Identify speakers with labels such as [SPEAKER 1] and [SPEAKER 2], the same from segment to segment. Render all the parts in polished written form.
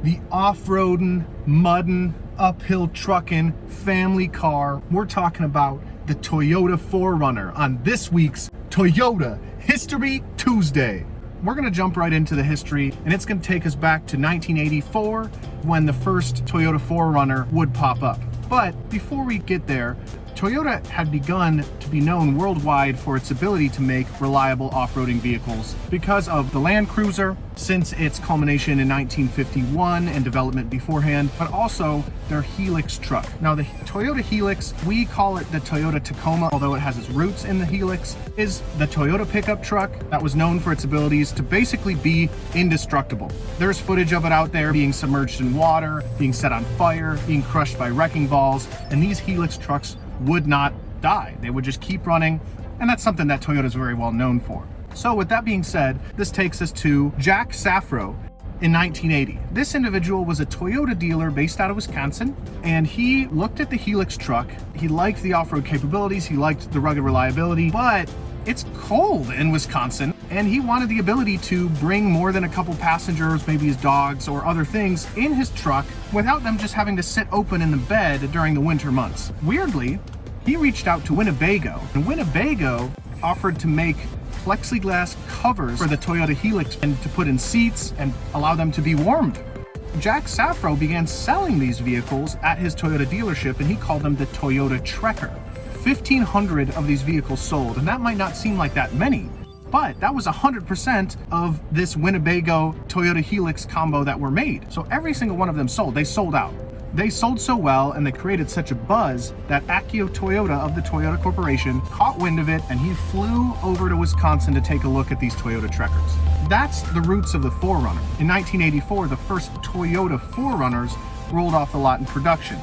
[SPEAKER 1] the off-roading, mudding, uphill trucking family car. We're talking about the Toyota 4Runner on this week's Toyota History Tuesday. We're gonna jump right into the history, and it's gonna take us back to 1984 when the first Toyota 4Runner would pop up. But before we get there, Toyota had begun to be known worldwide for its ability to make reliable off-roading vehicles because of the Land Cruiser since its culmination in 1951 and development beforehand, but also their Helix truck. Now the Toyota Helix, we call it the Toyota Tacoma, although it has its roots in the Helix, is the Toyota pickup truck that was known for its abilities to basically be indestructible. There's footage of it out there being submerged in water, being set on fire, being crushed by wrecking balls, and these Helix trucks would not die. They would just keep running, and that's something that Toyota is very well known for. So with that being said, this takes us to Jack Safro in 1980. This individual was a Toyota dealer based out of Wisconsin, and he looked at the Helix truck. He liked the off-road capabilities, he liked the rugged reliability, but it's cold in Wisconsin, and he wanted the ability to bring more than a couple passengers, maybe his dogs or other things, in his truck without them just having to sit open in the bed during the winter months. Weirdly, he reached out to Winnebago, and Winnebago offered to make plexiglass covers for the Toyota Helix and to put in seats and allow them to be warmed. Jack Safro began selling these vehicles at his Toyota dealership, and he called them the Toyota Trekker. 1,500 of these vehicles sold, and that might not seem like that many, but that was 100% of this Winnebago Toyota Helix combo that were made. So every single one of them sold. They sold out. They sold so well, and they created such a buzz that Akio Toyoda of the Toyota Corporation caught wind of it, and he flew over to Wisconsin to take a look at these Toyota Trekkers. That's the roots of the 4Runner. In 1984, the first Toyota 4Runners rolled off the lot in production.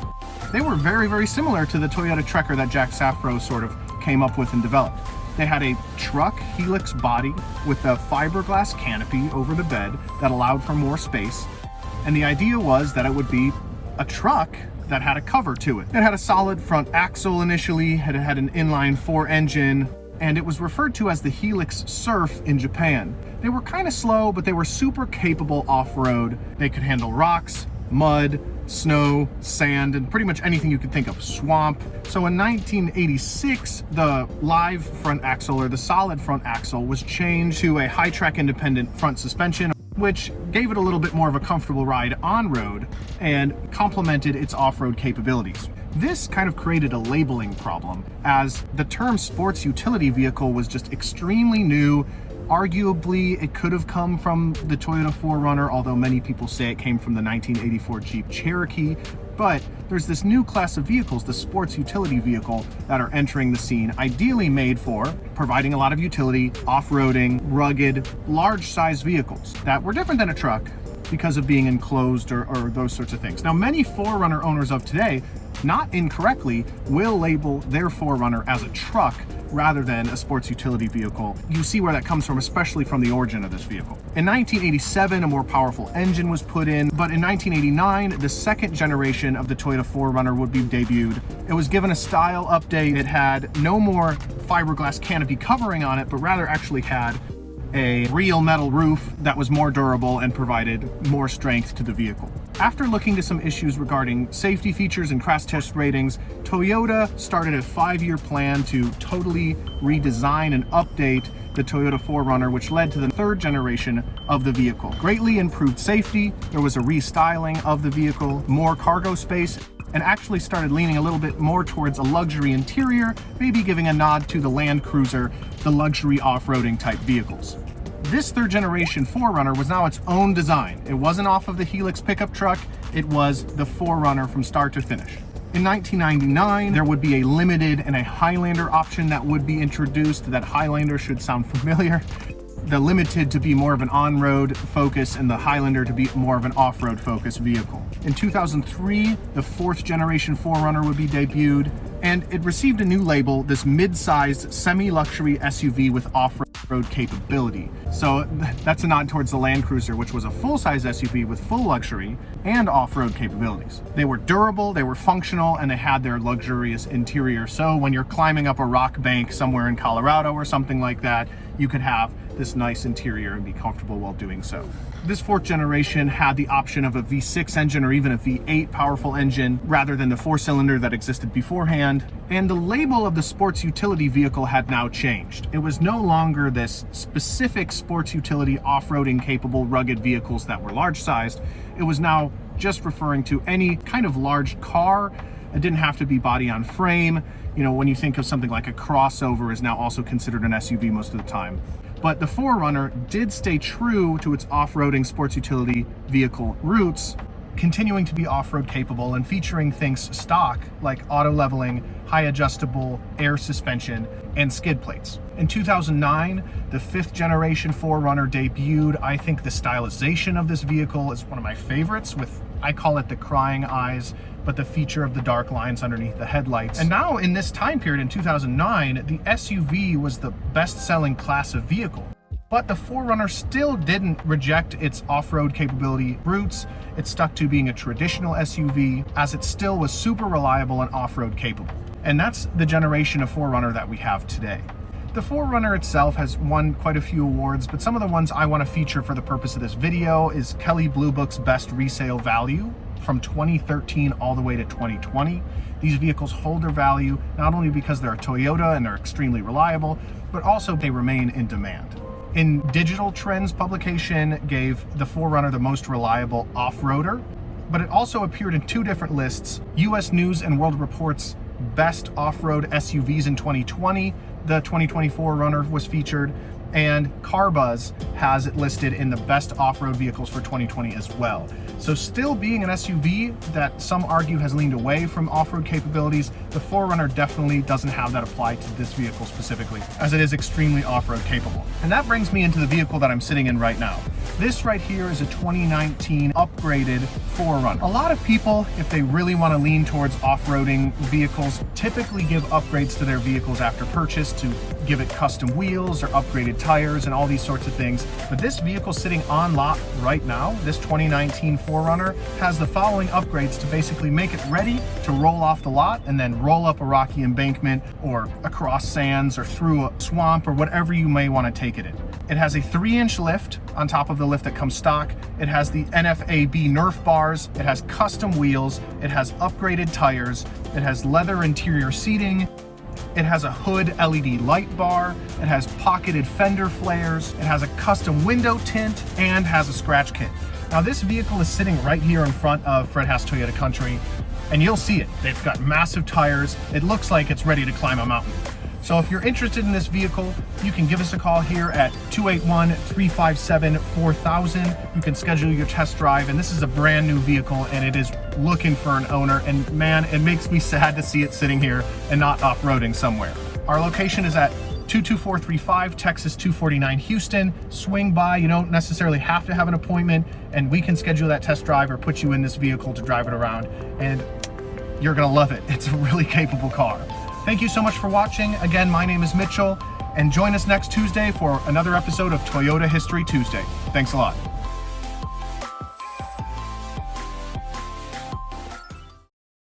[SPEAKER 1] They were very, very similar to the Toyota Trekker that Jack Safro sort of came up with and developed. They had a truck Helix body with a fiberglass canopy over the bed that allowed for more space, and the idea was that it would be a truck that had a cover to it. It had a solid front axle initially, it had an inline-4 engine, and it was referred to as the Helix Surf in Japan. They were kind of slow, but they were super capable off-road. They could handle rocks, mud, snow, sand, and pretty much anything you could think of, swamp. So in 1986, the live front axle, or the solid front axle, was changed to a high-track independent front suspension, which gave it a little bit more of a comfortable ride on-road and complemented its off-road capabilities. This kind of created a labeling problem, as the term sports utility vehicle was just extremely new. Arguably, it could have come from the Toyota 4Runner, although many people say it came from the 1984 Jeep Cherokee. But there's this new class of vehicles, the sports utility vehicle, that are entering the scene, ideally made for providing a lot of utility, off-roading, rugged, large-size vehicles that were different than a truck because of being enclosed or those sorts of things. Now, many 4Runner owners of today, not incorrectly, will label their 4Runner as a truck rather than a sports utility vehicle. You see where that comes from, especially from the origin of this vehicle. In 1987, a more powerful engine was put in, but in 1989, the second generation of the Toyota 4Runner would be debuted. It was given a style update. It had no more fiberglass canopy covering on it, but rather actually had a real metal roof that was more durable and provided more strength to the vehicle. After looking to some issues regarding safety features and crash test ratings, Toyota started a 5-year plan to totally redesign and update the Toyota 4Runner, which led to the third generation of the vehicle. Greatly improved safety, there was a restyling of the vehicle, more cargo space, and actually started leaning a little bit more towards a luxury interior, maybe giving a nod to the Land Cruiser, the luxury off-roading type vehicles. This third generation 4Runner was now its own design. It wasn't off of the Helix pickup truck, it was the 4Runner from start to finish. In 1999, there would be a limited and a Highlander option that would be introduced. That Highlander should sound familiar. The limited to be more of an on-road focus and the Highlander to be more of an off-road focused vehicle. In 2003, the fourth generation 4Runner would be debuted, and it received a new label, this mid-sized semi-luxury SUV with off-road capability. So that's a nod towards the Land Cruiser, which was a full-size SUV with full luxury and off-road capabilities. They were durable, they were functional, and they had their luxurious interior. So when you're climbing up a rock bank somewhere in Colorado or something like that, you could have this nice interior and be comfortable while doing so. This fourth generation had the option of a V6 engine or even a V8 powerful engine rather than the 4-cylinder that existed beforehand. And the label of the sports utility vehicle had now changed. It was no longer this specific sports utility off-roading capable rugged vehicles that were large sized. It was now just referring to any kind of large car. It didn't have to be body on frame. You know, when you think of something like a crossover is now also considered an SUV most of the time. But the 4Runner did stay true to its off-roading sports utility vehicle roots, continuing to be off-road capable and featuring things stock like auto leveling, high adjustable air suspension, and skid plates. In 2009, the 5th generation 4Runner debuted. I think the stylization of this vehicle is one of my favorites, with, I call it the crying eyes, but the feature of the dark lines underneath the headlights. And now in this time period in 2009, the SUV was the best-selling class of vehicle. But the 4Runner still didn't reject its off-road capability roots. It stuck to being a traditional SUV, as it still was super reliable and off-road capable. And that's the generation of 4Runner that we have today. The 4Runner itself has won quite a few awards, but some of the ones I want to feature for the purpose of this video is Kelley Blue Book's Best Resale Value from 2013 all the way to 2020. These vehicles hold their value not only because they're a Toyota and they're extremely reliable, but also they remain in demand. In Digital Trends publication gave the 4Runner the most reliable off-roader, but it also appeared in 2 different lists. US News and World Report's Best Off-Road SUVs in 2020, the 2024 Runner was featured, and CarBuzz has it listed in the best off-road vehicles for 2020 as well. So still being an SUV that some argue has leaned away from off-road capabilities, the 4Runner definitely doesn't have that apply to this vehicle specifically, as it is extremely off-road capable. And that brings me into the vehicle that I'm sitting in right now. This right here is a 2019 upgraded 4Runner. A lot of people, if they really want to lean towards off-roading vehicles, typically give upgrades to their vehicles after purchase to give it custom wheels or upgraded tires and all these sorts of things. But this vehicle sitting on lot right now, this 2019 4Runner, has the following upgrades to basically make it ready to roll off the lot and then roll up a rocky embankment or across sands or through a swamp or whatever you may want to take it in. It has a 3-inch lift on top of the lift that comes stock. It has the NFAB Nerf bars. It has custom wheels. It has upgraded tires. It has leather interior seating. It has a hood LED light bar. It has pocketed fender flares. It has a custom window tint and has a scratch kit. Now this vehicle is sitting right here in front of Fred Haas Toyota Country, and you'll see it. They've got massive tires. It looks like it's ready to climb a mountain. So if you're interested in this vehicle, you can give us a call here at 281-357-4000. You can schedule your test drive, and this is a brand new vehicle and it is looking for an owner. And man, it makes me sad to see it sitting here and not off-roading somewhere. Our location is at 22435 Texas 249 Houston. Swing by. You don't necessarily have to have an appointment, and we can schedule that test drive or put you in this vehicle to drive it around, and you're gonna love it. It's a really capable car. Thank you so much for watching. Again, my name is Mitchell, and join us next Tuesday for another episode of Toyota History Tuesday. Thanks a lot.